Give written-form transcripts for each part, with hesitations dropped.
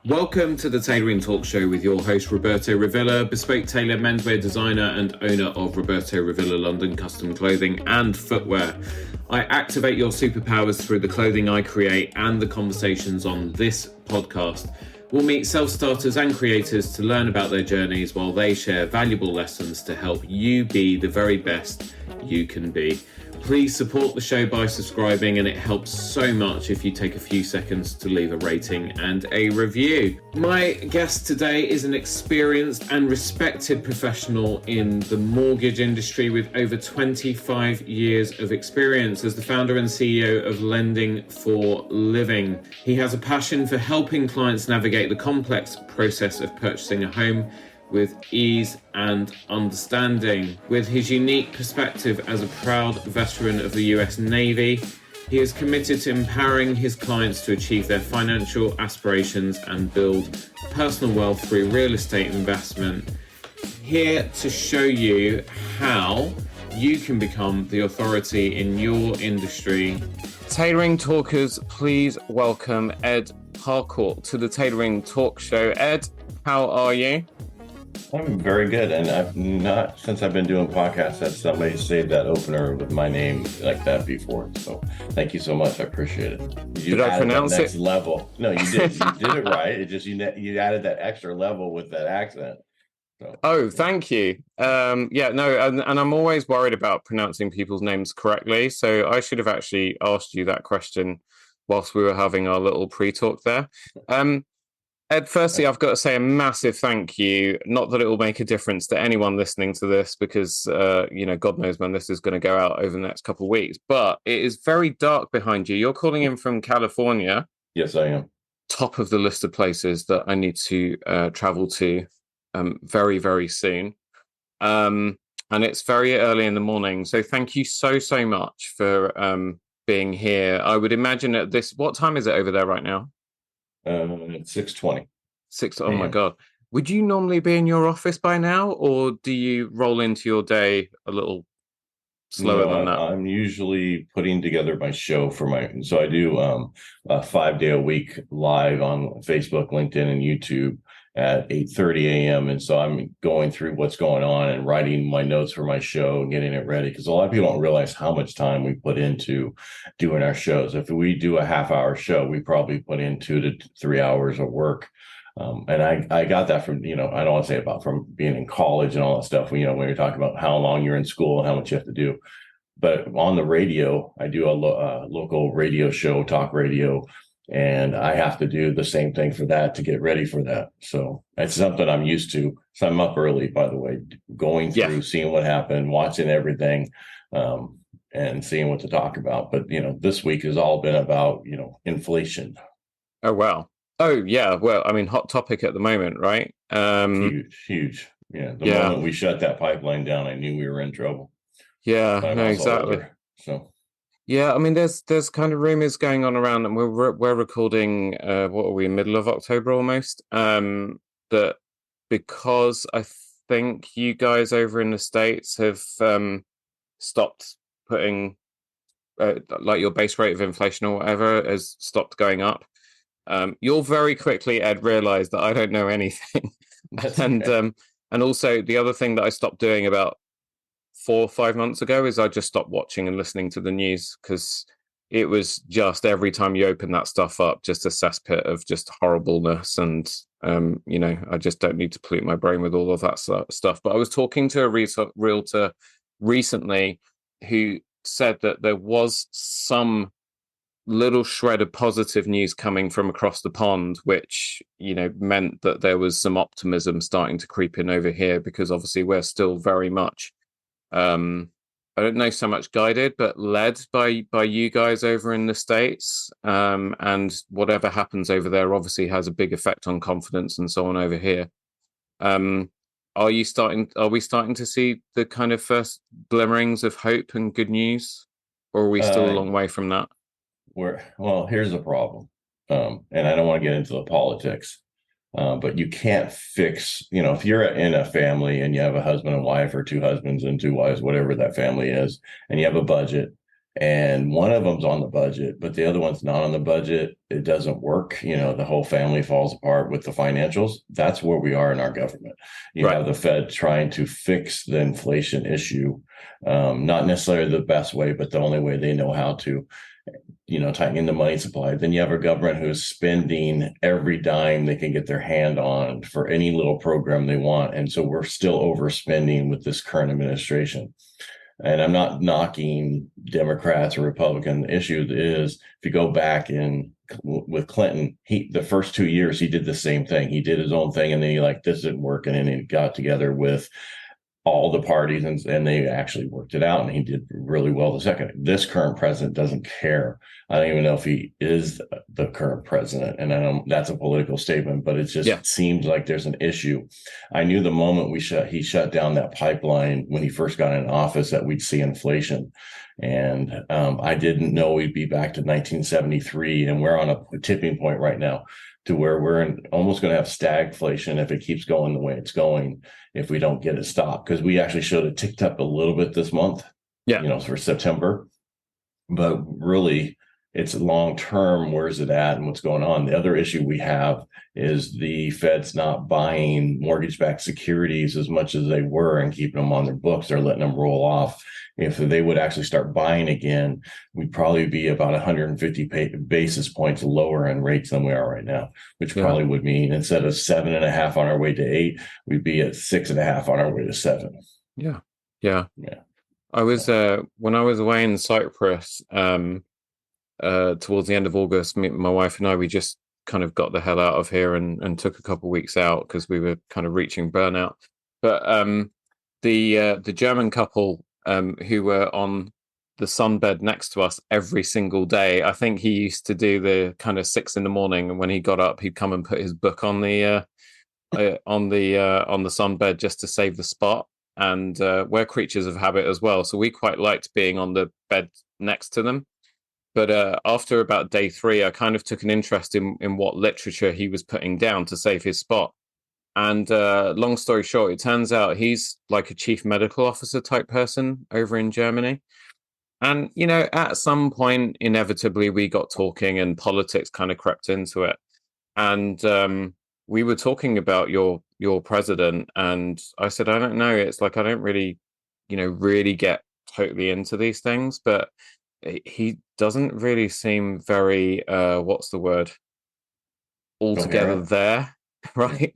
Welcome to the Tailoring Talk Show with your host Roberto Revilla, bespoke tailor, menswear designer and owner of Roberto Revilla London Custom Clothing and Footwear. I activate your superpowers through the clothing I create and the conversations on this podcast. We'll meet self-starters and creators to learn about their journeys while they share valuable lessons to help you be the very best you can be. Please support the show by subscribing, and it helps so much if you take a few seconds to leave a rating and a review. My guest today is an experienced and respected professional in the mortgage industry with over 25 years of experience as the founder and CEO of Lending for Living. He has a passion for helping clients navigate the complex process of purchasing a home with ease and understanding. With his unique perspective as a proud veteran of the US Navy, he is committed to empowering his clients to achieve their financial aspirations and build personal wealth through real estate investment. Here to show you how you can become the authority in your industry. Tailoring talkers, please welcome Ed Parcaut to the Tailoring Talk Show. Ed, how are you? I'm very good, and I've not, since I've been doing podcasts, had somebody saved that opener with my name like that before. So thank you so much. I appreciate it. Did I pronounce it? Next level. No, you did. You did it right. It just you added that extra level with that accent. So, oh, thank you. And I'm always worried about pronouncing people's names correctly. So I should have actually asked you that question whilst we were having our little pre-talk there. Ed, firstly, I've got to say a massive thank you. Not that it will make a difference to anyone listening to this because, God knows when this is going to go out over the next couple of weeks. But it is very dark behind you. You're calling in from California. Yes, I am. Top of the list of places that I need to travel to very, very soon. And it's very early in the morning. So thank you so much for being here. I would imagine at this, what time is it over there right now? 6:20. Oh my God. Would you normally be in your office by now, or do you roll into your day a little slower than that? I'm usually putting together my show so I do a 5-day a week live on Facebook, LinkedIn, and YouTube at 8:30 a.m. And so I'm going through what's going on and writing my notes for my show and getting it ready, because a lot of people don't realize how much time we put into doing our shows. If we do a half-hour show, we probably put in 2 to 3 hours of work. And I got that from, I don't want to say about from being in college and all that stuff, when you're talking about how long you're in school and how much you have to do. But on the radio, I do a local radio show, talk radio, and I have to do the same thing for that to get ready for that. So it's something I'm used to. So I'm up early, by the way, going through, seeing what happened, watching everything, and seeing what to talk about. But, this week has all been about, inflation. Oh, wow. Oh, yeah. Well, I mean, hot topic at the moment, right? Huge. Yeah. The moment we shut that pipeline down, I knew we were in trouble. Yeah, no, exactly. So. Yeah, I mean, there's kind of rumors going on around, and we're recording. What are we, middle of October almost? That because I think you guys over in the States have stopped putting like your base rate of inflation or whatever has stopped going up. You'll very quickly, Ed, realize that I don't know anything, and also the other thing that I stopped doing about 4 or 5 months ago is I just stopped watching and listening to the news, because it was just every time you open that stuff up, just a cesspit of just horribleness. And, I just don't need to pollute my brain with all of that stuff. But I was talking to a realtor recently who said that there was some little shred of positive news coming from across the pond, which, meant that there was some optimism starting to creep in over here, because obviously we're still very much I don't know so much guided, but led by you guys over in the States. And whatever happens over there obviously has a big effect on confidence and so on over here. Are we starting to see the kind of first glimmerings of hope and good news, or are we still a long way from that? Well, here's the problem. And I don't want to get into the politics. But you can't fix, if you're in a family and you have a husband and wife, or 2 husbands and 2 wives, whatever that family is, and you have a budget, and one of them's on the budget, but the other one's not on the budget. It doesn't work. The whole family falls apart with the financials. That's where we are in our government. You have the Fed trying to fix the inflation issue, not necessarily the best way, but the only way they know how to, tightening the money supply. Then you have a government who is spending every dime they can get their hand on for any little program they want. And so we're still overspending with this current administration. And I'm not knocking Democrats or Republican. The issue is, if you go back with Clinton, the first 2 years, he did the same thing. He did his own thing, and then this didn't work. And then he got together with all the parties, and they actually worked it out, and he did really well the second. This current president doesn't care. I don't even know if he is the current president, and I know that's a political statement, but it just seems like there's an issue. I knew the moment he shut down that pipeline when he first got in office that we'd see inflation, and I didn't know we'd be back to 1973, and we're on a tipping point right now to where we're almost going to have stagflation if it keeps going the way it's going, if we don't get it stopped. Because we actually showed it ticked up a little bit this month, for September. But really, it's long term. Where's it at and what's going on? The other issue we have is the Fed's not buying mortgage-backed securities as much as they were and keeping them on their books. They're letting them roll off. If they would actually start buying again, we'd probably be about 150 basis points lower in rates than we are right now, which probably would mean instead of 7.5 on our way to 8, we'd be at 6.5 on our way to 7. Yeah. I was when I was away in Cyprus towards the end of August. My wife and I, we just kind of got the hell out of here and took a couple of weeks out because we were kind of reaching burnout. But the German couple who were on the sunbed next to us every single day. I think he used to do the kind of 6 a.m, and when he got up, he'd come and put his book on the sunbed just to save the spot. And we're creatures of habit as well, so we quite liked being on the bed next to them. But after about day 3, I kind of took an interest in what literature he was putting down to save his spot. And long story short, it turns out he's like a chief medical officer type person over in Germany. And, at some point, inevitably, we got talking and politics kind of crept into it. And we were talking about your president. And I said, I don't know. It's like I don't really, really get totally into these things. But he doesn't really seem very, what's the word? Altogether there, right?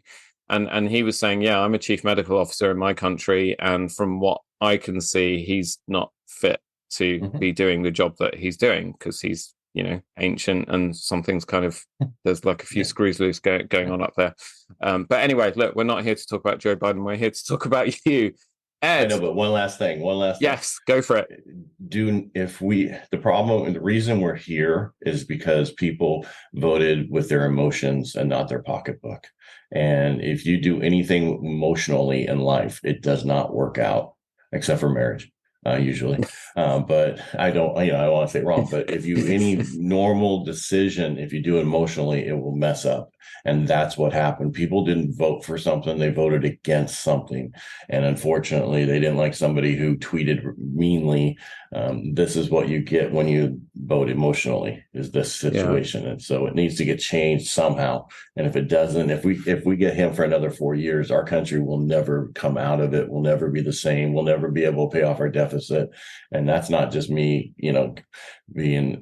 And he was saying, yeah, I'm a chief medical officer in my country, and from what I can see, he's not fit to be doing the job that he's doing because he's, ancient and something's kind of, there's like a few screws loose going on up there. But anyway, look, we're not here to talk about Joe Biden. We're here to talk about you, Ed. I know, but one last thing. Yes, go for it. The problem and the reason we're here is because people voted with their emotions and not their pocketbook. And if you do anything emotionally in life, it does not work out, except for marriage, usually. But I don't want to say wrong, but if you any normal decision, if you do it emotionally, it will mess up. And that's what happened. People didn't vote for something. They voted against something. And unfortunately, they didn't like somebody who tweeted meanly. This is what you get when you vote emotionally, is this situation. And so it needs to get changed somehow. And if it doesn't, if we get him for another 4 years, our country will never come out of it. We'll never be the same. We'll never be able to pay off our deficit. And that's not just me, being,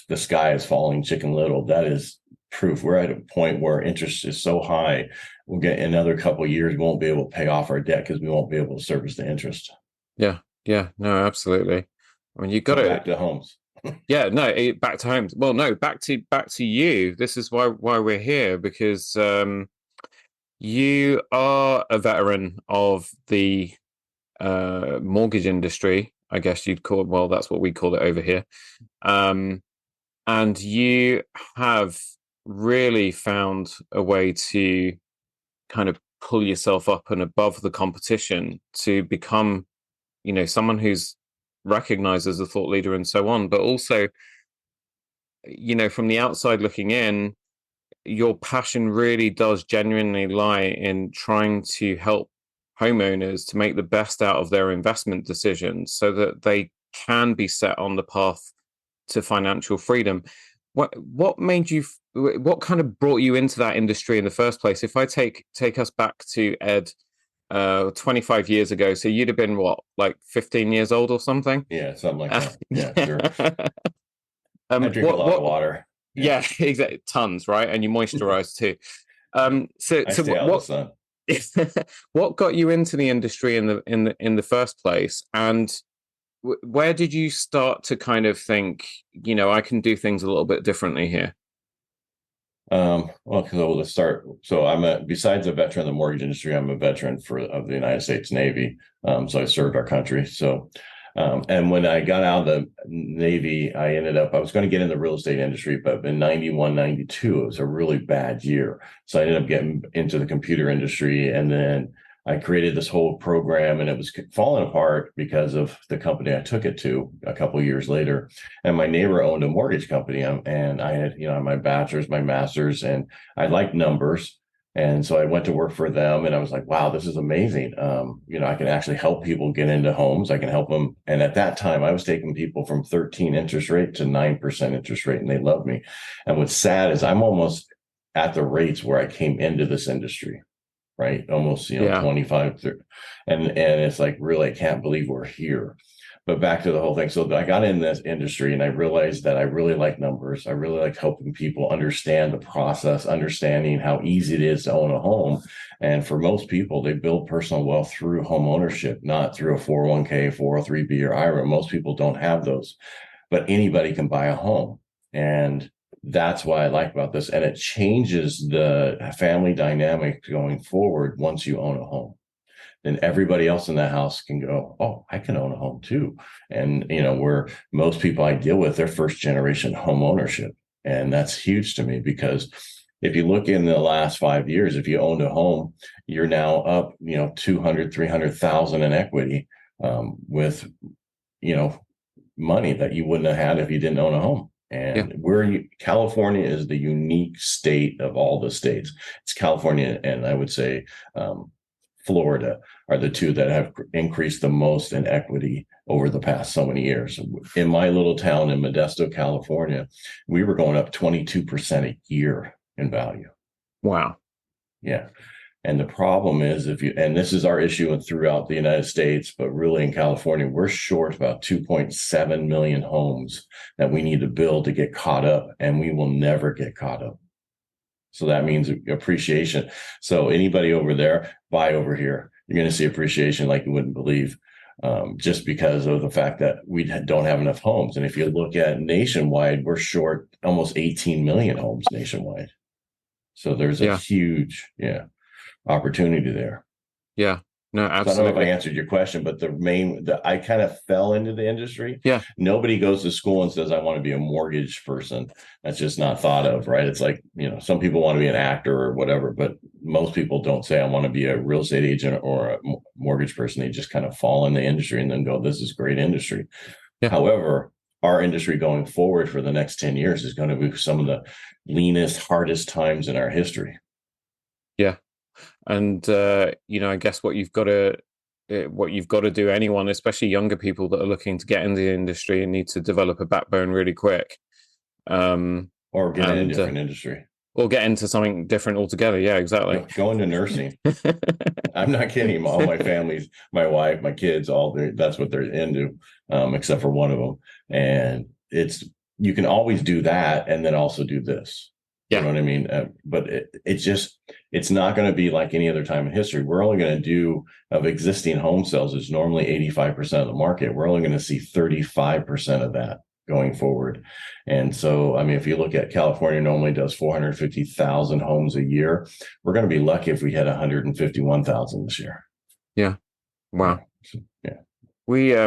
the sky is falling, Chicken Little. That is proof. We're at a point where interest is so high, we'll get another couple of years, we won't be able to pay off our debt because we won't be able to service the interest. Yeah, no, absolutely. I mean, you got back to homes. Yeah, no, back to homes. Well, no, back to you. This is why we're here, because you are a veteran of the mortgage industry, I guess you'd call it. Well, that's what we call it over here. And you have really found a way to kind of pull yourself up and above the competition to become, someone who's recognized as a thought leader and so on. But also, from the outside looking in, your passion really does genuinely lie in trying to help homeowners to make the best out of their investment decisions so that they can be set on the path to financial freedom. What made you? What kind of brought you into that industry in the first place? If I take us back to Ed, 25 years ago, so you'd have been what, like 15 years old or something? Yeah, something like that. Yeah, sure. I drink a lot of water. Yeah, exactly, tons, right? And you moisturize too. So I stay out of the sun. What got you into the industry in the first place, and where did you start to kind of think, I can do things a little bit differently here? Well, so let's start. So besides a veteran of the mortgage industry, I'm a veteran of the United States Navy. So I served our country. So, and when I got out of the Navy, I was going to get in the real estate industry, but in 91, 92, it was a really bad year. So I ended up getting into the computer industry, and then I created this whole program, and it was falling apart because of the company I took it to a couple of years later. And my neighbor owned a mortgage company, and I had, my bachelor's, my master's, and I liked numbers. And so I went to work for them, and I was like, wow, this is amazing. I can actually help people get into homes. I can help them. And at that time, I was taking people from 13 interest rate to 9% interest rate, and they loved me. And what's sad is I'm almost at the rates where I came into this industry. Right. Almost, 25, 30. And it's like, really, I can't believe we're here. But back to the whole thing. So I got in this industry, and I realized that I really like numbers. I really like helping people understand the process, understanding how easy it is to own a home. And for most people, they build personal wealth through home ownership, not through a 401k, 403b, or IRA. Most people don't have those, but anybody can buy a home. And that's what I like about this. And it changes the family dynamic going forward. Once you own a home, then everybody else in the house can go, oh, I can own a home too. And, where most people I deal with, they're first generation home ownership. And that's huge to me, because if you look in the last 5 years, if you owned a home, you're now up, 200, 300,000 in equity, with, money that you wouldn't have had if you didn't own a home. And California is the unique state of all the states. It's California, and I would say Florida are the two that have increased the most in equity over the past so many years. In my little town in Modesto, California, we were going up 22% a year in value. Wow. Yeah. And the problem is, and this is our issue throughout the United States, but really in California, we're short about 2.7 million homes that we need to build to get caught up, and we will never get caught up. So that means appreciation. So anybody over there, buy over here. You're going to see appreciation like you wouldn't believe, just because of the fact that we don't have enough homes. And if you look at nationwide, we're short almost 18 million homes nationwide. So there's a huge, opportunity there. Yeah, no, absolutely. So I don't know if I answered your question, but I kind of fell into the industry. Yeah. Nobody goes to school and says, I want to be a mortgage person. That's just not thought of, right? It's like, some people want to be an actor or whatever, but most people don't say, I want to be a real estate agent or a mortgage person. They just kind of fall in the industry and then go, this is great industry. Yeah. However, our industry going forward for the next 10 years is going to be some of the leanest, hardest times in our history. Yeah. And I guess what you've got to do, anyone, especially younger people that are looking to get into the industry and need to develop a backbone really quick, or get in a different industry, or get into something different altogether. Yeah, exactly. Go into nursing. I'm not kidding. All my families, my wife, my kids, that's what they're into, except for one of them. And you can always do that and then also do this. Yeah. You know what I mean? But it's not going to be like any other time in history. We're only going to do, of existing home sales is normally 85% of the market. We're only going to see 35% of that going forward. And so, if you look at California, normally does 450,000 homes a year. We're going to be lucky if we hit 151,000 this year. Yeah. Wow. Yeah.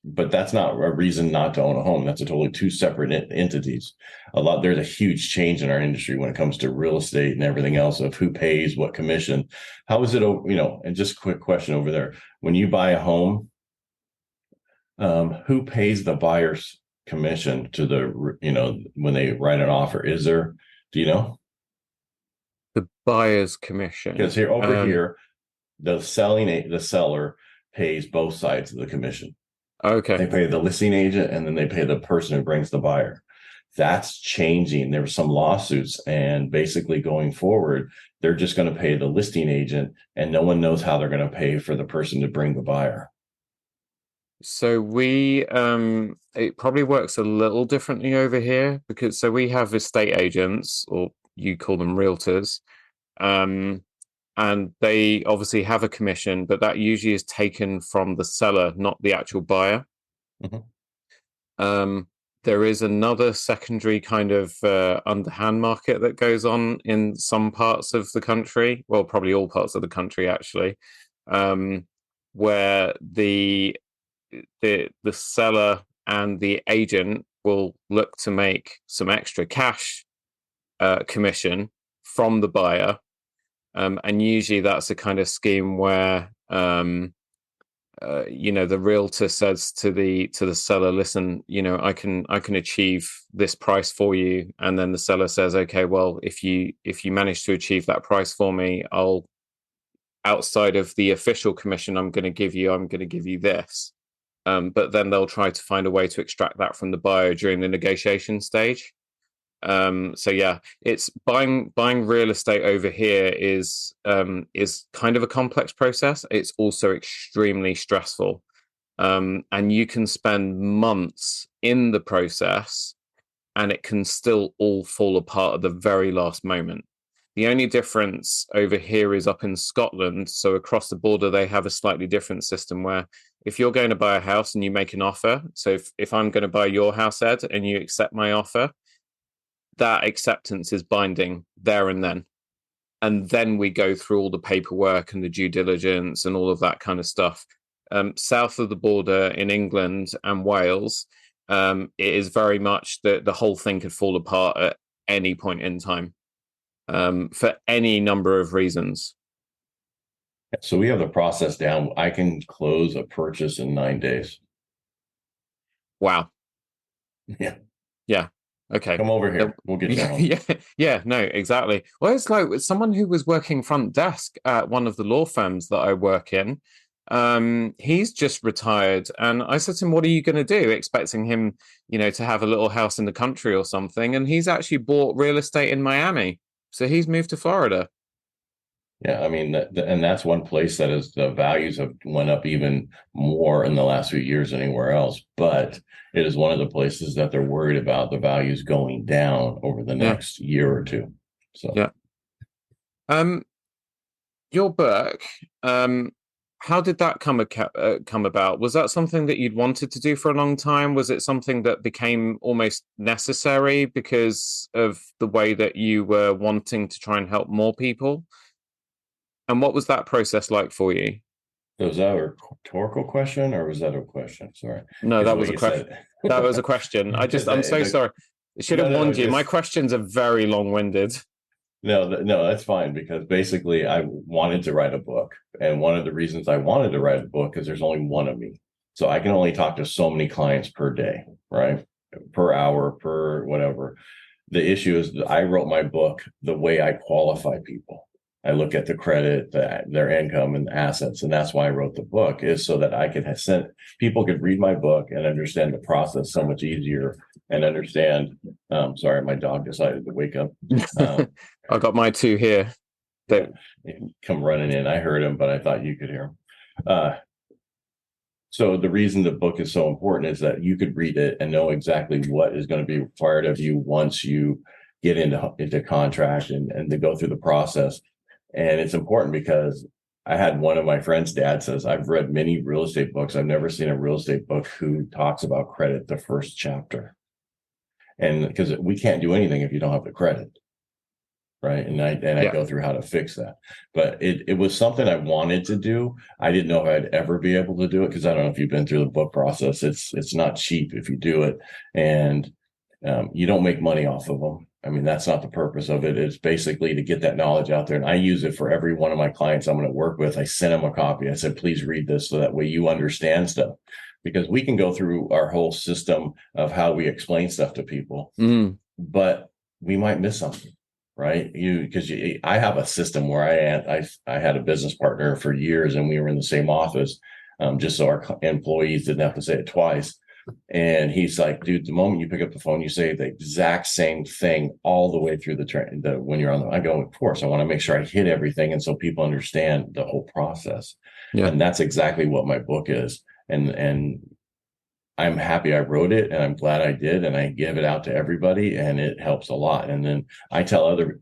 But that's not a reason not to own a home. That's a totally two separate entities. There's a huge change in our industry when it comes to real estate and everything else, of who pays what commission. How is it, and just a quick question over there. When you buy a home, who pays the buyer's commission to when they write an offer? Do you know? The buyer's commission. Because here, the seller pays both sides of the commission. Okay. They pay the listing agent and then they pay the person who brings the buyer. That's changing. There were some lawsuits, and basically going forward, they're just going to pay the listing agent, and no one knows how they're going to pay for the person to bring the buyer. So it probably works a little differently over here because so we have estate agents, or you call them realtors, um, and they obviously have a commission, but that usually is taken from the seller, not the actual buyer. Mhm. Um, there is another secondary kind of underhand market that goes on in some parts of the country, well, probably all parts of the country actually, um, where the seller and the agent will look to make some extra cash commission from the buyer, and usually that's a kind of scheme where the realtor says to the seller, listen, I can achieve this price for you, and then the seller says, okay, well, if you manage to achieve that price for me, I'll, outside of the official commission I'm going to give you this. But then they'll try to find a way to extract that from the buyer during the negotiation stage. So yeah, it's buying real estate over here is kind of a complex process. It's also extremely stressful, and you can spend months in the process, and it can still all fall apart at the very last moment. The only difference over here is up in Scotland. So across the border, they have a slightly different system where if you're going to buy a house and you make an offer, so if I'm going to buy your house, Ed, and you accept my offer, that acceptance is binding there and then. And then we go through all the paperwork and the due diligence and all of that kind of stuff. South of the border in England and Wales, it is very much that the whole thing could fall apart at any point in time, for any number of reasons. So we have the process down. I can close a purchase in 9 days. Wow. Yeah. Yeah. Okay. Come over here. We'll get you home. Yeah, no, exactly. Well, it's like someone who was working front desk at one of the law firms that I work in. He's just retired, and I said to him, "What are you going to do?" Expecting him, to have a little house in the country or something, and he's actually bought real estate in Miami, so he's moved to Florida. Yeah, I mean, and that's one place that is the values have went up even more in the last few years than anywhere else. But it is one of the places that they're worried about the values going down over the Yeah, next year or two. So yeah. Um, your book, how did that come about? Was that something that you'd wanted to do for a long time? Was it something that became almost necessary because of the way that you were wanting to try and help more people? And what was that process like for you? was that a rhetorical question or was that a question? Sorry, No, because that the way was a you question. said That was a question. I'm so sorry. I should have no, warned you. My just questions are very long-winded. no, that's fine because basically I wanted to write a book, and one of the reasons I wanted to write a book is there's only one of me, so I can only talk to so many clients per day, right? Per hour, per whatever. The issue is that I wrote my book the way I qualify people. I look at the credit, their income, and assets, and that's why I wrote the book, is so that I could have sent people could read my book and understand the process so much easier and understand. Sorry, my dog decided to wake up. I got my two here. Yeah, They, come running in. I heard him, but I thought you could hear him. So the reason the book is so important is that you could read it and know exactly what is going to be required of you once you get into contract and to go through the process. And it's important because I had one of my friends' dad says, I've read many real estate books. I've never seen a real estate book who talks about credit the first chapter. And because we can't do anything if you don't have the credit. Right. And I yeah, go through how to fix that. But it was something I wanted to do. I didn't know if I'd ever be able to do it because I don't know if you've been through the book process. It's not cheap if you do it. And you don't make money off of them. I mean, that's not the purpose of it. It's basically to get that knowledge out there. And I use it for every one of my clients I'm going to work with. I sent them a copy. I said, please read this so that way you understand stuff. Because we can go through our whole system of how we explain stuff to people, but we might miss something. Right. I have a system where I had a business partner for years and we were in the same office. just so our employees didn't have to say it twice. And he's like, dude, the moment you pick up the phone, you say the exact same thing all the way through the train. When you're on the, I go, of course, I want to make sure I hit everything. And so people understand the whole process. Yeah. And that's exactly what my book is. And I'm happy I wrote it, and I'm glad I did. And I give it out to everybody, and it helps a lot. And then I tell other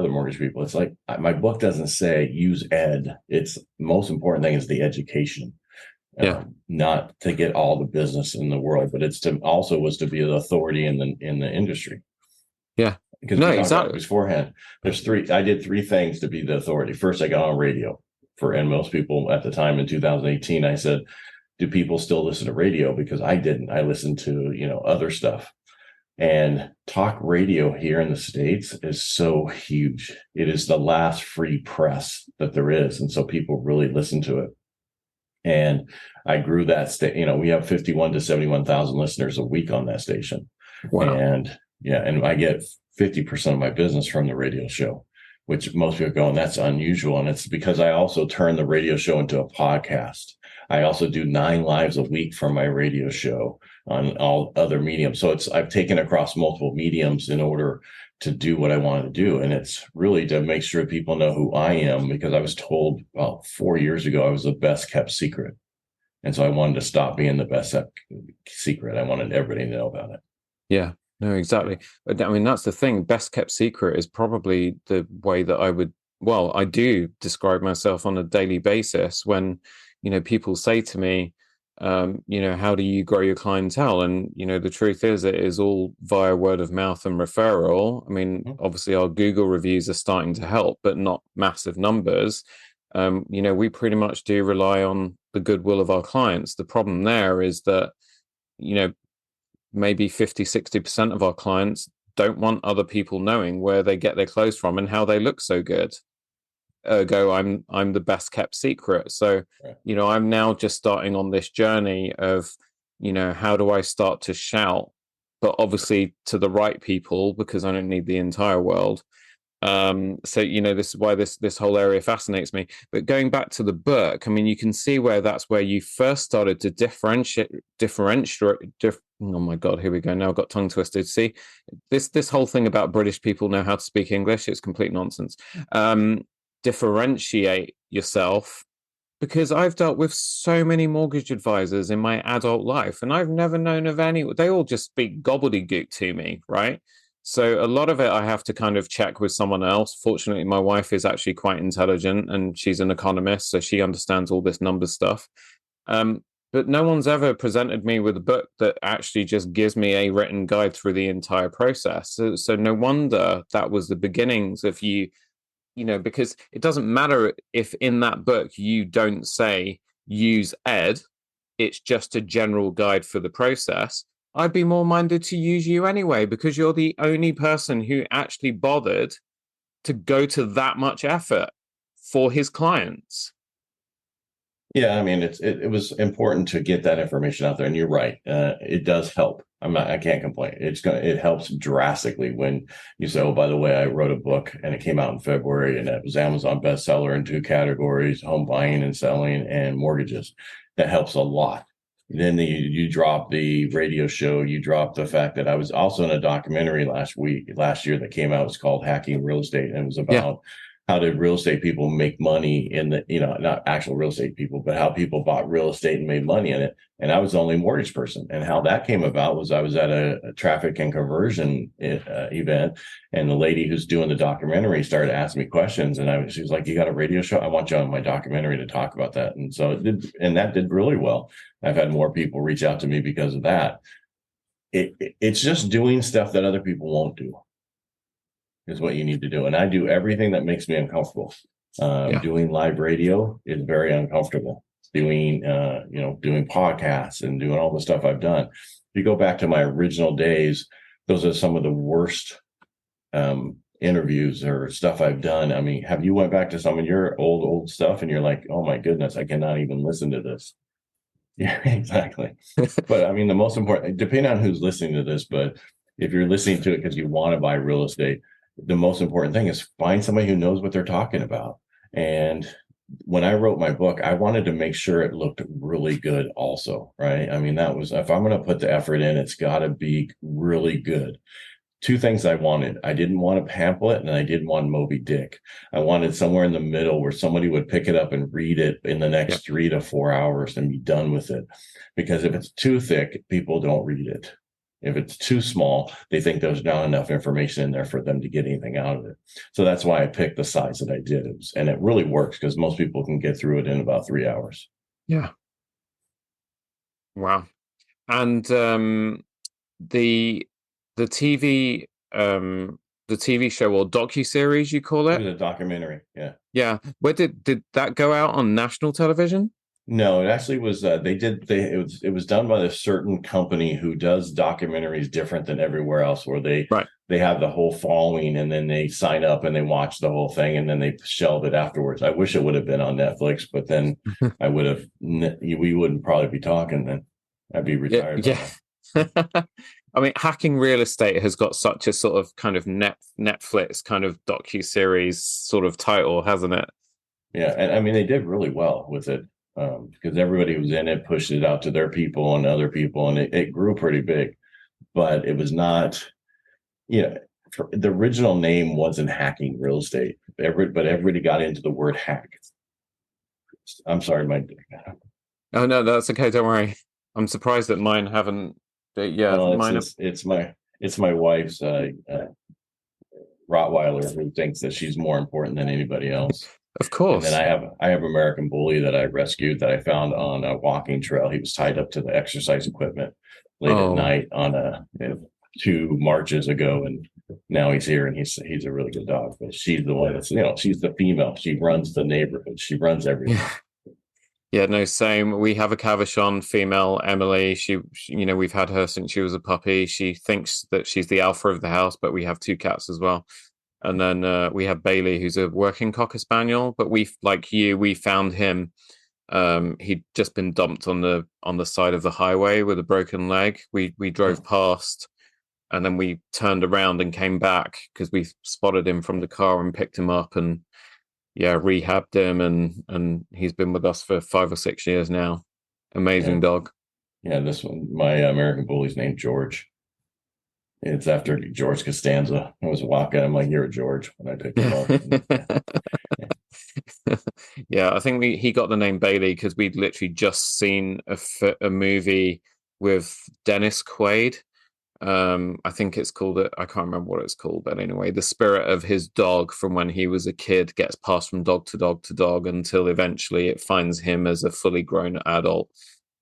mortgage people, it's like, my book doesn't say use ed. It's the most important thing is the education. Yeah. Not to get all the business in the world, but it's to also was to be an authority in the industry. Yeah. Because no, we talked exactly. about beforehand. I did three things to be the authority. First, I got on radio and most people at the time in 2018, I said, do people still listen to radio? Because I didn't. I listened to, other stuff. And talk radio here in the States is so huge. It is the last free press that there is. And so people really listen to it. And I grew that we have 51 to 71,000 listeners a week on that station. Wow. And I get 50% of my business from the radio show, which most people go, and that's unusual. And it's because I also turn the radio show into a podcast. I also do 9 lives a week from my radio show on all other mediums. So I've taken across multiple mediums in order to do what I wanted to do. And it's really to make sure people know who I am, because I was told 4 years ago I was the best kept secret. And so I wanted to stop being the best kept secret. I wanted everybody to know about it. Yeah, no, exactly. I mean, that's the thing. Best kept secret is probably the way that I do describe myself on a daily basis when, people say to me, how do you grow your clientele? And, the truth is it is all via word of mouth and referral. I mean, obviously our Google reviews are starting to help, but not massive numbers. We pretty much do rely on the goodwill of our clients. The problem there is that, maybe 50-60% of our clients don't want other people knowing where they get their clothes from and how they look so good. Ergo, I'm the best kept secret. So, I'm now just starting on this journey of, how do I start to shout, but obviously to the right people, because I don't need the entire world. So, this is why this whole area fascinates me. But going back to the book, I mean, you can see where that's where you first started to differentiate. Oh my God, here we go. Now I've got tongue twisted. See, this whole thing about British people know how to speak English, it's complete nonsense. Differentiate yourself, because I've dealt with so many mortgage advisors in my adult life, and I've never known of any. They all just speak gobbledygook to me, right? So a lot of it I have to kind of check with someone else. Fortunately, my wife is actually quite intelligent, and she's an economist, so she understands all this number stuff. But no one's ever presented me with a book that actually just gives me a written guide through the entire process. So no wonder that was the beginnings of you, because it doesn't matter if in that book you don't say use ed, it's just a general guide for the process. I'd be more minded to use you anyway, because you're the only person who actually bothered to go to that much effort for his clients. Yeah, I mean, it was important to get that information out there, and you're right. It does help. I can't complain. It helps drastically when you say, oh, by the way, I wrote a book and it came out in February and it was Amazon bestseller in 2 categories: home buying and selling and mortgages. That helps a lot. Then you drop the radio show. You drop the fact that I was also in a documentary last year that came out. It's called Hacking Real Estate, and it was about how did real estate people make money in the, not actual real estate people, but how people bought real estate and made money in it. And I was the only mortgage person. And how that came about was I was at a traffic and conversion event, and the lady who's doing the documentary started asking me questions. And she was like, you got a radio show? I want you on my documentary to talk about that. And so that did really well. I've had more people reach out to me because of that. It's just doing stuff that other people won't do is what you need to do. And I do everything that makes me uncomfortable. Doing live radio is very uncomfortable. Doing podcasts and doing all the stuff I've done. If you go back to my original days, those are some of the worst interviews or stuff I've done. I mean, have you went back to some of your old stuff and you're like, oh my goodness, I cannot even listen to this. Yeah, exactly. But I mean, the most important, depending on who's listening to this, but if you're listening to it because you want to buy real estate, the most important thing is find somebody who knows what they're talking about. And when I wrote my book, I wanted to make sure it looked really good also, right? I mean, that was, if I'm going to put the effort in, it's got to be really good. Two things I wanted. I didn't want a pamphlet and I didn't want Moby Dick. I wanted somewhere in the middle where somebody would pick it up and read it in the Yeah. next 3 to 4 hours and be done with it. Because if it's too thick, people don't read it. If it's too small, they think there's not enough information in there for them to get anything out of it. So that's why I picked the size that I did. And it really works because most people can get through it in about 3 hours. Yeah. Wow. And the TV the TV show or docuseries you call It it? was a documentary. Yeah. Yeah. Where did that go out on national television? No, it actually was. It was done by a certain company who does documentaries different than everywhere else, where Right. they have the whole following and then they sign up and they watch the whole thing and then they shelve it afterwards. I wish it would have been on Netflix, but then we wouldn't probably be talking then. I'd be retired. Yeah. I mean, Hacking Real Estate has got such a sort of kind of Netflix kind of docu-series sort of title, hasn't it? Yeah, and I mean they did really well with it because everybody who was in it pushed it out to their people and other people, and it grew pretty big. But it was not, the original name wasn't Hacking Real Estate, but everybody got into the word hack. I'm sorry, my. Oh no, that's okay. Don't worry. I'm surprised that mine haven't. Yeah, Well, mine. it's my wife's Rottweiler who thinks that she's more important than anybody else. Of course. And then I have American Bully that I rescued that I found on a walking trail. He was tied up to the exercise equipment late at night on 2 marches ago, and now he's here and he's a really good dog. But she's the one that's she's the female. She runs the neighborhood. She runs everything. Yeah, no, same. We have a Cavachon female, Emily. She, we've had her since she was a puppy. She thinks that she's the alpha of the house, but we have 2 cats as well. And then we have Bailey, who's a working Cocker Spaniel. But we found him. He'd just been dumped on the side of the highway with a broken leg. We drove past, and then we turned around and came back because we spotted him from the car and picked him up and rehabbed him, and he's been with us for 5 or 6 years now. Amazing dog. Yeah, this one, my American Bully's named George. It's after George Costanza. I was walking, I'm like, "You're a George" when I picked him up. Yeah, I think he got the name Bailey because we'd literally just seen a movie with Dennis Quaid. I think it's called it. I can't remember what it's called, but anyway, the spirit of his dog from when he was a kid gets passed from dog to dog to dog until eventually it finds him as a fully grown adult.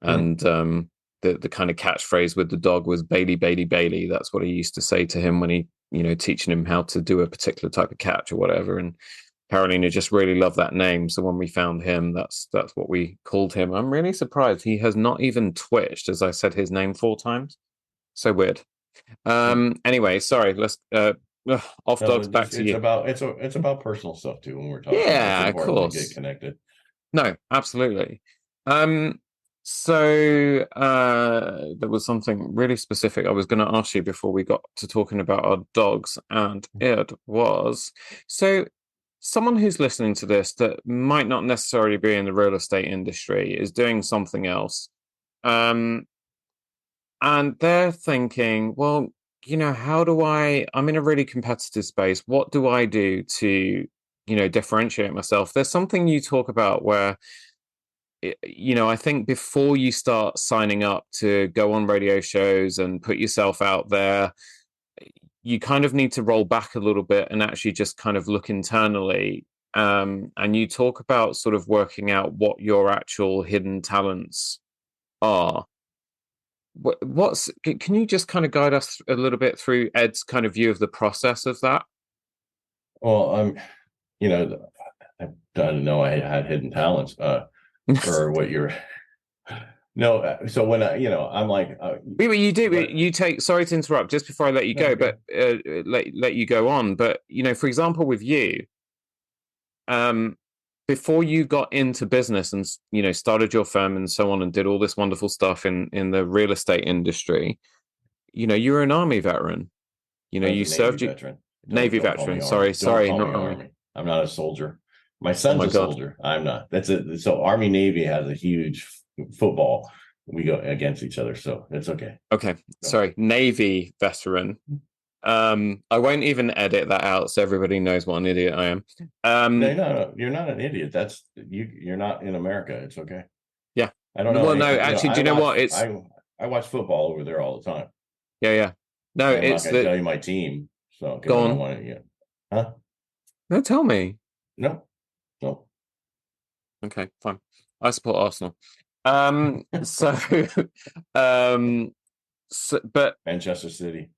And the kind of catchphrase with the dog was Bailey, Bailey, Bailey. That's what he used to say to him when he, teaching him how to do a particular type of catch or whatever. And Carolina just really loved that name. So when we found him, that's what we called him. I'm really surprised he has not even twitched as I said his name 4 times. So weird. Anyway, sorry. Let's dogs back to you. It's about personal stuff too when we're talking. Yeah, of course. Get connected. No, absolutely. So there was something really specific I was going to ask you before we got to talking about our dogs, and it was someone who's listening to this that might not necessarily be in the real estate industry is doing something else. And they're thinking, well, I'm in a really competitive space. What do I do to, differentiate myself? There's something you talk about where, I think before you start signing up to go on radio shows and put yourself out there, you kind of need to roll back a little bit and actually just kind of look internally. And you talk about sort of working out what your actual hidden talents are. Can you just kind of guide us a little bit through Ed's kind of view of the process of that? Well, I didn't know I had hidden talents or what you're. No, so when I'm like, you do. You take. Sorry to interrupt. Just before I let you go, but let you go on. But for example, with you, before you got into business and started your firm and so on and did all this wonderful stuff in the real estate industry, you were an Army veteran. You served veteran. Navy veteran. Sorry, not Army. I'm not a soldier. My Oh son's my a God. soldier. I'm not. That's it. So Army Navy has a huge football. We go against each other, so it's okay. Okay. So, Sorry. Navy veteran. I won't even edit that out so everybody knows what an idiot I am. no, you're not an idiot. That's you. You're not in America. It's okay. Yeah. I don't know. Well, no, actually, do you know what? It's I watch football over there all the time. yeah. No, I'm not it's going to tell the you my team, so because go I don't on. want to. Huh? No, tell me. No, no. Okay, fine. I support Arsenal. So but Manchester City.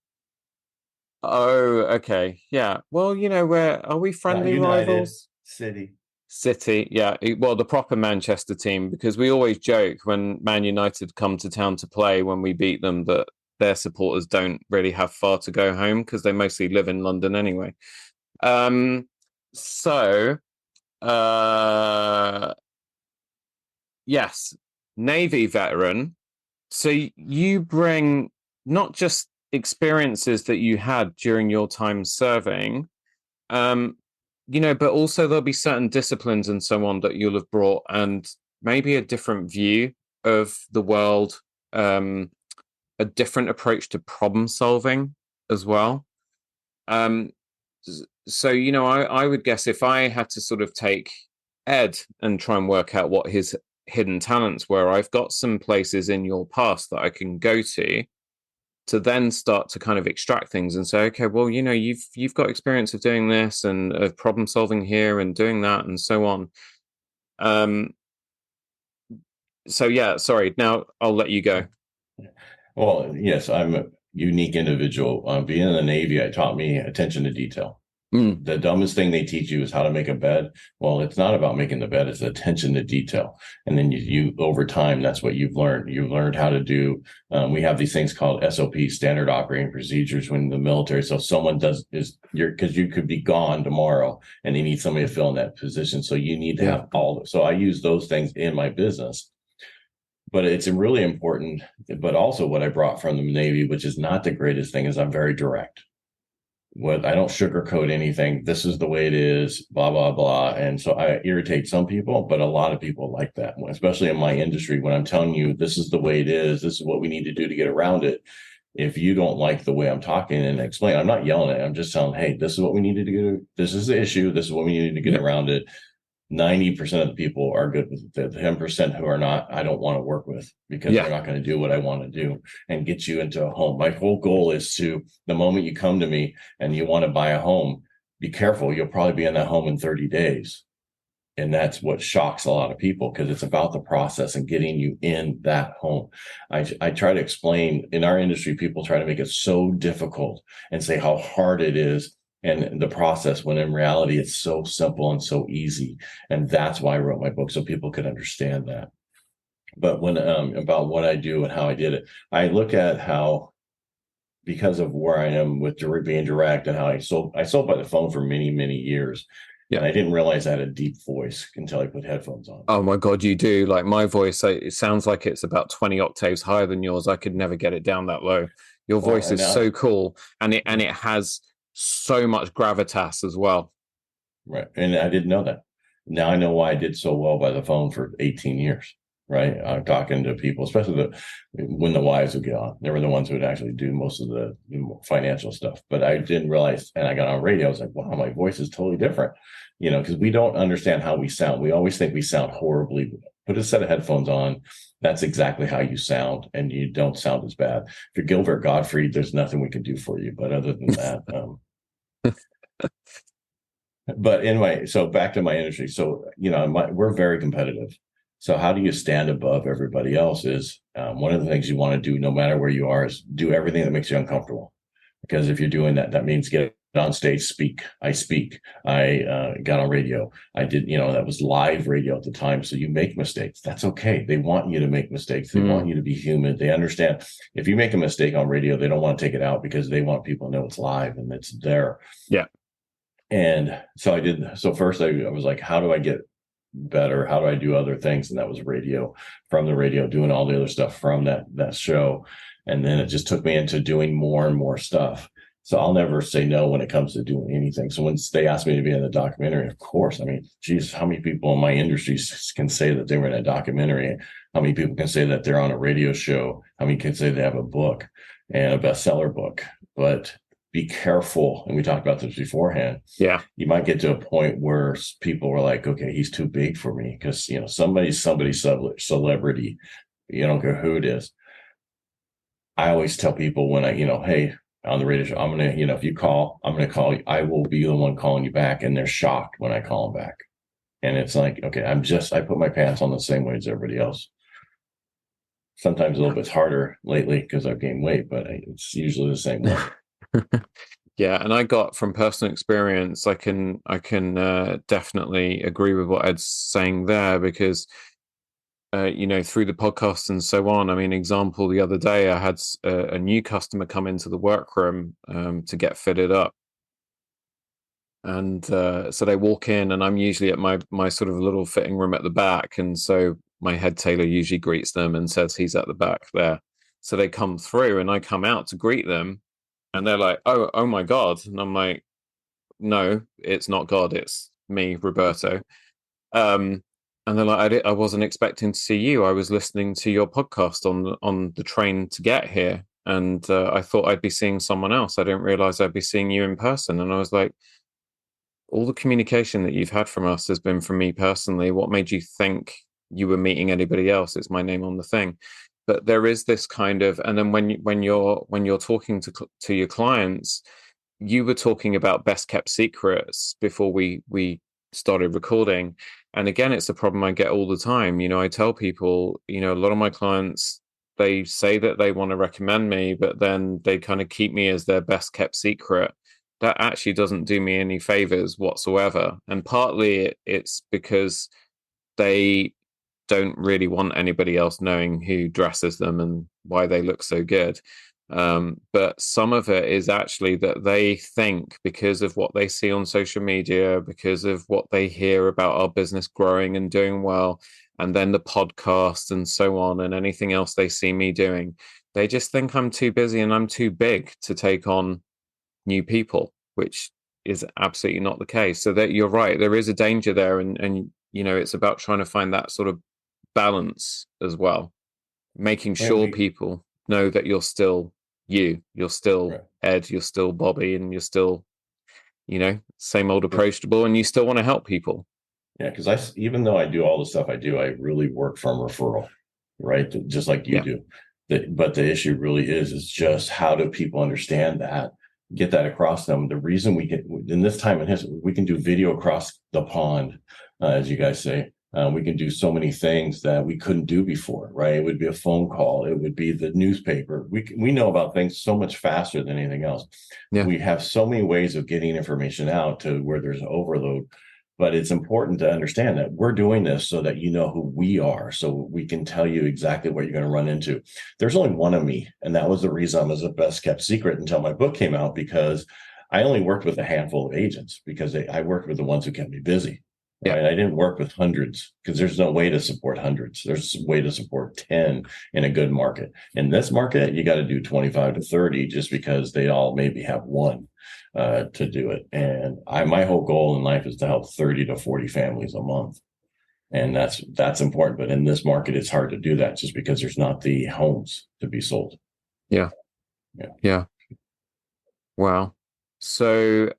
oh, okay. Yeah. Well, where are we Not friendly United rivals? City. City, yeah. Well, the proper Manchester team, because we always joke when Man United come to town to play when we beat them that their supporters don't really have far to go home because they mostly live in London anyway. So uh yes, Navy veteran. So you bring not just experiences that you had during your time serving, um, but also there'll be certain disciplines and so on that you'll have brought, and maybe a different view of the world, a different approach to problem solving as well. Um, so, I would guess if I had to sort of take Ed and try and work out what his hidden talents were, I've got some places in your past that I can go to then start to kind of extract things and say, okay, well, you've got experience of doing this and of problem solving here and doing that and so on. So yeah, sorry. Now I'll let you go. Well, yes, I'm a unique individual. Being in the Navy, it taught me attention to detail. The dumbest thing they teach you is how to make a bed. Well, it's not about making the bed; it's attention to detail. And then you over time, that's what you've learned. You've learned how to do. We have these things called SOP, standard operating procedures, when the military. So if someone because you could be gone tomorrow, and they need somebody to fill in that position. So you need to have all. So I use those things in my business. But it's really important. But also, what I brought from the Navy, which is not the greatest thing, is I'm very direct. What I don't sugarcoat anything. This is the way it is, blah, blah, blah. And so I irritate some people, but a lot of people like that, especially in my industry, when I'm telling you, this is the way it is, this is what we need to do to get around it. If you don't like the way I'm talking and explain, I'm not yelling at it. I'm just telling, hey, this is what we needed to do. This is the issue. This is what we needed to get around it. 90% of the people are good with it. The 10% who are not, I don't want to work with, because they're not going to do what I want to do and get you into a home. My whole goal is to, the moment you come to me and you want to buy a home, be careful. You'll probably be in that home in 30 days. And that's what shocks a lot of people, because it's about the process and getting you in that home. I try to explain, in our industry, people try to make it so difficult and say how hard it is and the process, when in reality it's so simple and so easy. And that's why I wrote my book, so people could understand that. But when about what I do and how I did it, I look at how, because of where I am with being direct, and how I sold by the phone for many, many years. Yeah. And I didn't realize I had a deep voice until I put headphones on. Oh my God, you do. Like my voice, it sounds like it's about 20 octaves higher than yours. I could never get it down that low. Your voice is so cool, and it has so much gravitas as well. Right. And I didn't know that. Now I know why I did so well by the phone for 18 years. Right. I'm talking to people, especially when the wives would get on. They were the ones who would actually do most of the financial stuff. But I didn't realize, and I got on radio, I was like, wow, my voice is totally different. Because we don't understand how we sound. We always think we sound horribly. Put a set of headphones on. That's exactly how you sound, and you don't sound as bad. If you're Gilbert Gottfried, there's nothing we can do for you. But other than that, but anyway, so back to my industry. So, we're very competitive. So how do you stand above everybody else is one of the things you want to do, no matter where you are, is do everything that makes you uncomfortable. Because if you're doing that, that means get on stage, speak. I got on radio. I did, that was live radio at the time. So you make mistakes. That's okay. They want you to make mistakes. They want you to be human. They understand if you make a mistake on radio, they don't want to take it out, because they want people to know it's live and it's there. Yeah. And so I did. So first I was like, how do I get better? How do I do other things? And that was radio, from the radio, doing all the other stuff from that show. And then it just took me into doing more and more stuff. So I'll never say no when it comes to doing anything. So when they ask me to be in a documentary, of course. I mean, geez, how many people in my industry can say that they were in a documentary? How many people can say that they're on a radio show? How many can say they have a book and a bestseller book? But be careful. And we talked about this beforehand. Yeah. You might get to a point where people are like, okay, he's too big for me, because, you know, somebody's celebrity. You don't care who it is. I always tell people when hey, on the radio show, I'm going to, if you call, I'm going to call you. I will be the one calling you back. And they're shocked when I call them back. And it's like, okay, I put my pants on the same way as everybody else. Sometimes a little bit harder lately because I've gained weight, but it's usually the same way. Yeah, and I got from personal experience, I can definitely agree with what Ed's saying there, because through the podcast and so on. I mean, example, the other day I had a new customer come into the workroom to get fitted up, and so they walk in, and I'm usually at my sort of little fitting room at the back, and so my head tailor usually greets them and says he's at the back there. So they come through, and I come out to greet them. And they're like, oh my God. And I'm like, no, it's not God. It's me, Roberto. And they're like, I wasn't expecting to see you. I was listening to your podcast on the train to get here. And I thought I'd be seeing someone else. I didn't realize I'd be seeing you in person. And I was like, all the communication that you've had from us has been from me personally. What made you think you were meeting anybody else? It's my name on the thing. But there is this kind of, and then when you're talking to your clients, you were talking about best kept secrets before we started recording, and again, it's a problem I get all the time. I tell people, a lot of my clients, they say that they want to recommend me, but then they kind of keep me as their best kept secret. That actually doesn't do me any favors whatsoever, and partly it's because they don't really want anybody else knowing who dresses them and why they look so good. But some of it is actually that they think, because of what they see on social media, because of what they hear about our business growing and doing well, and then the podcast and so on, and anything else they see me doing, they just think I'm too busy and I'm too big to take on new people, which is absolutely not the case. So that you're right, there is a danger there, and it's about trying to find that sort of balance as well, making sure people know that you're still you're still right. Ed, you're still Bobby, and you're still same old approachable, and you still want to help people. Yeah, because even though I do all the stuff I do, I really work from referral, right? Just like you do. But the issue really is just how do people understand that, get that across them. The reason we can, in this time in history, we can do video across the pond, as you guys say. We can do so many things that we couldn't do before, right? It would be a phone call. It would be the newspaper. We know about things so much faster than anything else. Yeah. We have so many ways of getting information out to where there's overload. But it's important to understand that we're doing this so that you know who we are, so we can tell you exactly what you're going to run into. There's only one of me, and that was the reason I was the best kept secret until my book came out, because I only worked with a handful of agents, because I worked with the ones who kept me busy. Right? Yeah. I didn't work with hundreds, because there's no way to support hundreds. There's a way to support 10 in a good market. In this market, you got to do 25 to 30 just because they all maybe have one to do it. And my whole goal in life is to help 30 to 40 families a month. And that's important. But in this market, it's hard to do that just because there's not the homes to be sold. Yeah. Wow. So,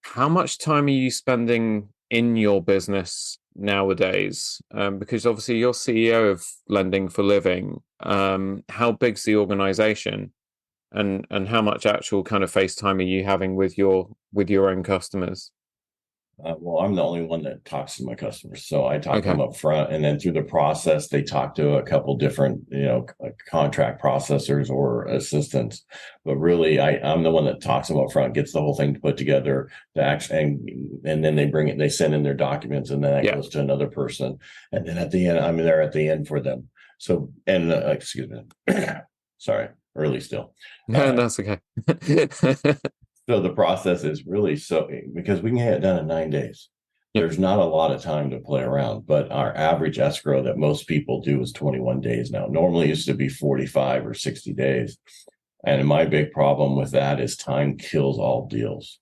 how much time are you spending in your business nowadays? Because obviously you're CEO of Lending for Living. How big's the organization, and how much actual kind of face time are you having with your own customers? Well, I'm the only one that talks to my customers. So I talk to them up front, and then through the process, they talk to a couple different, contract processors or assistants. But really, I'm the one that talks to them up front, gets the whole thing put together, and then they send in their documents, and then that goes to another person. And then at the end, I'm there at the end for them. So, and excuse me, sorry, early still. No, that's okay. So the process is really because we can get it done in 9 days. Yep. There's not a lot of time to play around, but our average escrow that most people do is 21 days now. Normally it used to be 45 or 60 days. And my big problem with that is time kills all deals.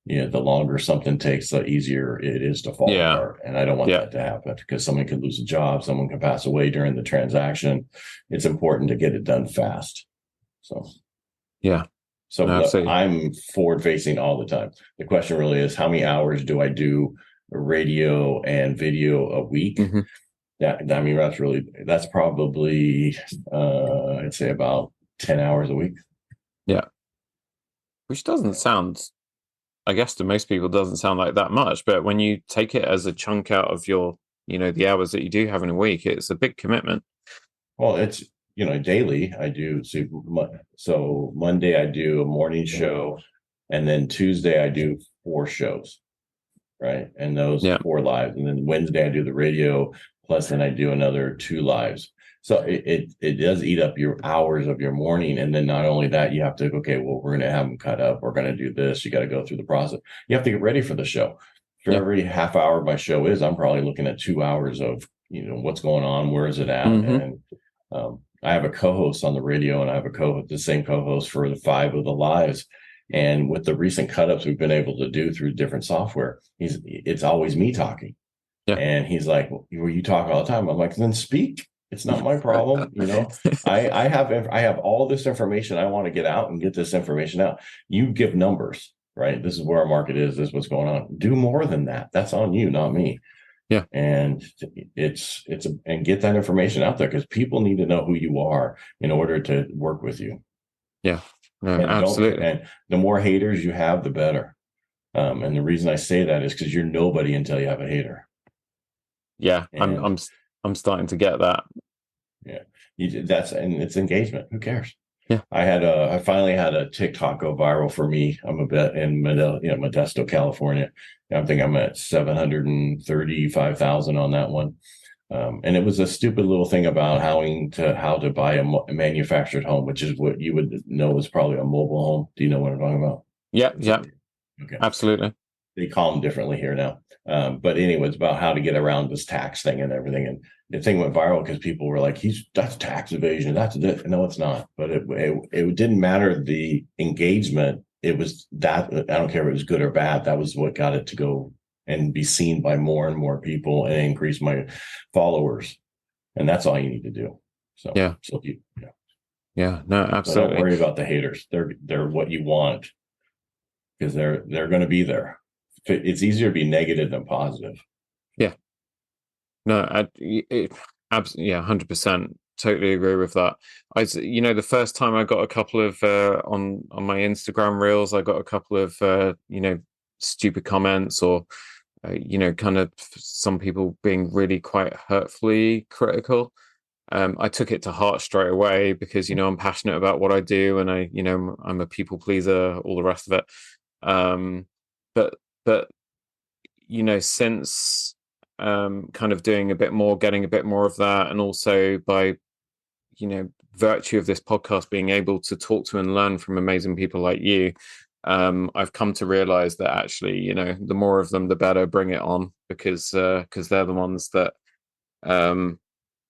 The longer something takes, the easier it is to fall apart. And I don't want that to happen, because someone could lose a job, someone can pass away during the transaction. It's important to get it done fast. So I'm forward facing all the time. The question really is, how many hours do I do radio and video a week? Mm-hmm. That's probably I'd say about 10 hours a week. Yeah. Which doesn't sound, I guess to most people, doesn't sound like that much, but when you take it as a chunk out of your, the hours that you do have in a week, it's a big commitment. Well, it's, daily I do. So Monday I do a morning show, and then Tuesday I do 4 shows, right? And those 4 lives. And then Wednesday I do the radio, plus then I do another 2 lives. So it does eat up your hours of your morning. And then not only that, you have to, okay, well, we're going to have them cut up. We're going to do this. You got to go through the process. You have to get ready for the show. For every half hour my show is, I'm probably looking at 2 hours of, what's going on, where is it at? Mm-hmm. And I have a co-host on the radio, and I have the same co-host for the 5 of the lives. And with the recent cut-ups we've been able to do through different software, it's always me talking. Yeah. And he's like, well, you talk all the time. I'm like, then speak. It's not my problem. I have all this information I want to get out and get this information out. You give numbers, right? This is where our market is. This is what's going on. Do more than that. That's on you, not me. Yeah. And and get that information out there, because people need to know who you are in order to work with you. Yeah, no, absolutely. And the more haters you have, the better. And the reason I say that is because you're nobody until you have a hater. Yeah, and I'm starting to get that. Yeah, and it's engagement. Who cares? Yeah, I finally had a TikTok go viral for me. I'm a bit in Modesto, California. I think I'm at 735,000 on that one. And it was a stupid little thing about how to buy a manufactured home, which is what you would know is probably a mobile home. Do you know what I'm talking about? Yeah. Okay. Absolutely. They call them differently here now. But anyway, it's about how to get around this tax thing and everything. And the thing went viral because people were like, that's tax evasion. That's it. No, it's not. But it didn't matter the engagement. It was that, I don't care if it was good or bad. That was what got it to go and be seen by more and more people and increase my followers. And that's all you need to do. So, yeah. Yeah, no, absolutely. So don't worry about the haters. They're what you want, because they're going to be there. It's easier to be negative than positive. Yeah. No, absolutely. Yeah, 100%. Totally agree with that. The first time I got a couple of on my Instagram reels, I got a couple of stupid comments, or kind of some people being really quite hurtfully critical. I took it to heart straight away, because I'm passionate about what I do, and I'm a people pleaser, all the rest of it. But since kind of doing a bit more, getting a bit more of that, and also by virtue of this podcast, being able to talk to and learn from amazing people like you, I've come to realize that actually, the more of them, the better. Bring it on, because they're the ones that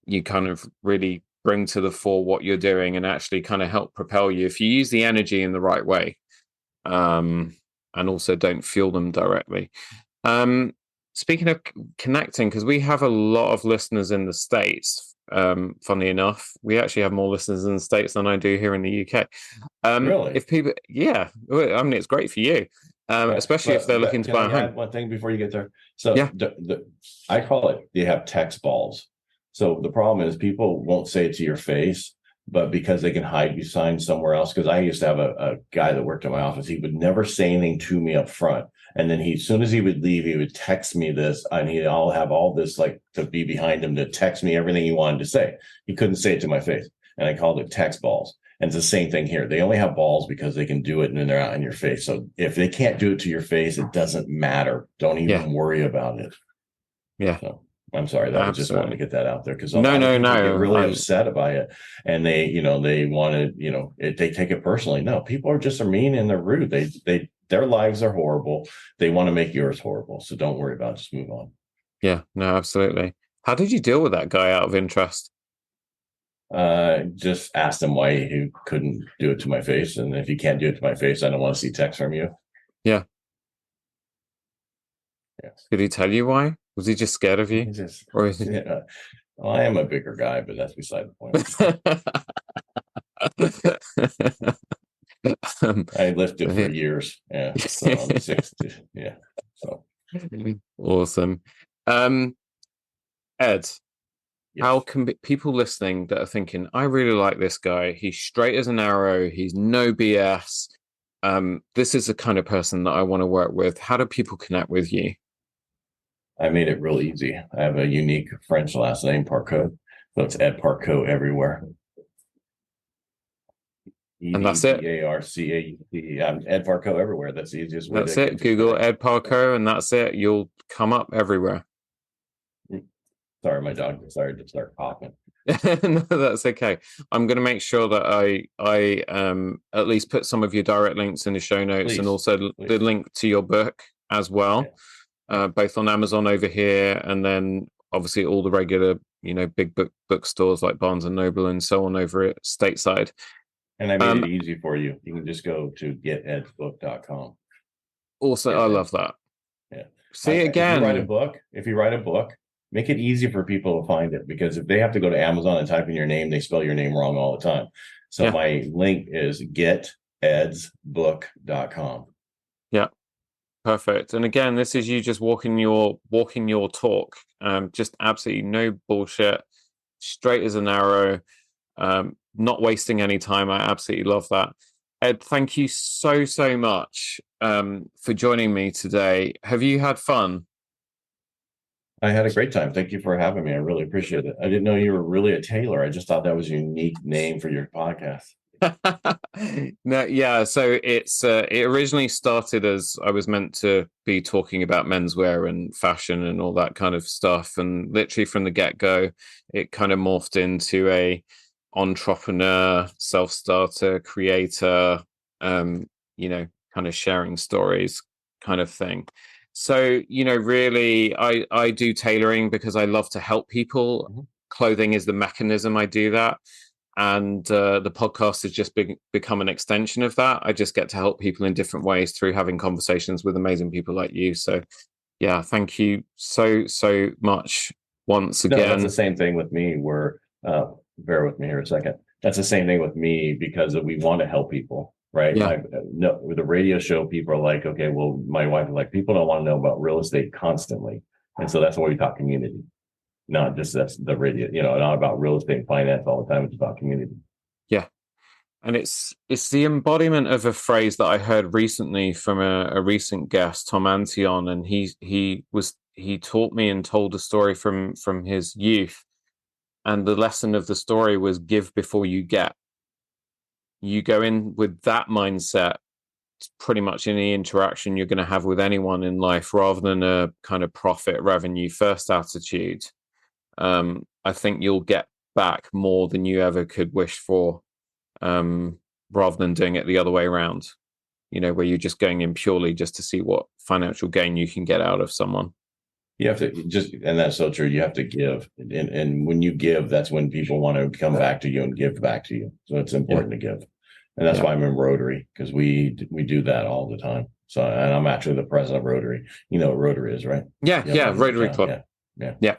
you kind of really bring to the fore what you're doing, and actually kind of help propel you if you use the energy in the right way, and also don't fuel them directly. Speaking of connecting, because we have a lot of listeners in the States. Funnily enough, we actually have more listeners in the States than I do here in the UK. Really? If people, I mean, it's great for you, especially if they're looking to buy a home. One thing before you get there. So I call it, they have text balls. So the problem is people won't say it to your face, but because they can hide behind somewhere else. Because I used to have a guy that worked in my office. He would never say anything to me up front. And then as soon as he would leave, he would text me this, and I'll have all this like to be behind him to text me everything he wanted to say. He couldn't say it to my face. And I called it text balls. And it's the same thing here. They only have balls because they can do it, and then they're out in your face. So if they can't do it to your face, it doesn't matter. Don't even worry about it. Yeah. So I'm sorry. I just wanted to get that out there, because no, get really upset about it, and they want to, they take it personally. No, people are mean and they're rude. Their lives are horrible. They want to make yours horrible. So don't worry about it. Just move on. Yeah, no, absolutely. How did you deal with that guy, out of interest? Just ask them why he couldn't do it to my face. And if you can't do it to my face, I don't want to see text from you. Yeah. Yes. Did he tell you why? Was he just scared of you? Or is he... Yeah. Well, I am a bigger guy, but that's beside the point. I lifted for years. Yeah. So I'm 60. Yeah. So awesome. Ed, yes. How can people listening that are thinking, I really like this guy, he's straight as an arrow, he's no BS, this is the kind of person that I want to work with, how do people connect with you? I made it real easy. I have a unique French last name, Parcaut, so it's Ed Parcaut everywhere. And that's it. Parcaut. I'm Ed Parcaut everywhere. That's the easiest way. That's it. Google Ed Parcaut, and that's it. You'll come up everywhere. Sorry, my dog decided to start coughing. No, that's okay. I'm going to make sure that I at least put some of your direct links in the show notes, and also the link to your book as well, both on Amazon over here, and then obviously all the regular, big bookstores like Barnes and Noble and so on over at stateside. And I made it easy for you. You can just go to getedsbook.com. Also, I love that. Yeah. See, again, if you write a book, make it easy for people to find it, because if they have to go to Amazon and type in your name, they spell your name wrong all the time. So my link is getedsbook.com. Yeah. Perfect. And again, this is you just walking your talk. Just absolutely no bullshit, straight as an arrow, not wasting any time. I absolutely love that. Ed, thank you so much for joining me today. Have you had fun? I had a great time. Thank you for having me. I really appreciate it. I didn't know you were really a tailor. I just thought that was a unique name for your podcast. No, yeah. So it originally started as I was meant to be talking about menswear and fashion and all that kind of stuff, and literally from the get-go, it kind of morphed into a entrepreneur, self-starter, creator, kind of sharing stories kind of thing. So, really, I do tailoring because I love to help people. Mm-hmm. Clothing is the mechanism I do that. And the podcast has just become an extension of that. I just get to help people in different ways through having conversations with amazing people like you. So, yeah, thank you so much once again. No, that's the same thing with me. Bear with me here a second. That's the same thing with me, because we want to help people. Right. Yeah. With the radio show, people are like, okay, well, my wife is like, people don't want to know about real estate constantly. And so that's why we talk community, not just that's the radio, not about real estate and finance all the time. It's about community. Yeah. And it's the embodiment of a phrase that I heard recently from a recent guest, Tom Antion. And he taught me and told a story from his youth. And the lesson of the story was give before you get. You go in with that mindset pretty much any interaction you're going to have with anyone in life, rather than a kind of profit revenue first attitude. I think you'll get back more than you ever could wish for, rather than doing it the other way around, where you're just going in purely just to see what financial gain you can get out of someone. You have to and that's so true. You have to give. And when you give, that's when people want to come back to you and give back to you. So it's important to give. And that's why I'm in Rotary, because we do that all the time. So, and I'm actually the president of Rotary. You know what Rotary is, right? Yeah. Rotary Club. Yeah.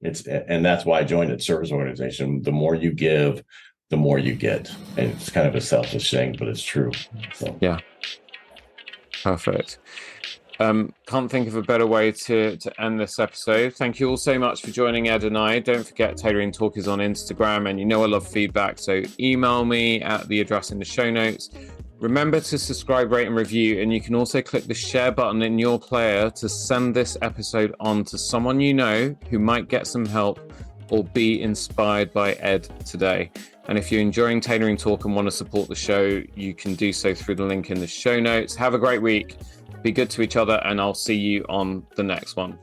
And that's why I joined a service organization. The more you give, the more you get. And it's kind of a selfish thing, but it's true. So yeah. Perfect. Can't think of a better way to end this episode. Thank you all so much for joining Ed and I. Don't forget, Tailoring Talk is on Instagram, and I love feedback, so email me at the address in the show notes. Remember to subscribe, rate, and review, and you can also click the share button in your player to send this episode on to someone who might get some help or be inspired by Ed today. And if you're enjoying Tailoring Talk and want to support the show, you can do so through the link in the show notes. Have a great week. Be good to each other, and I'll see you on the next one.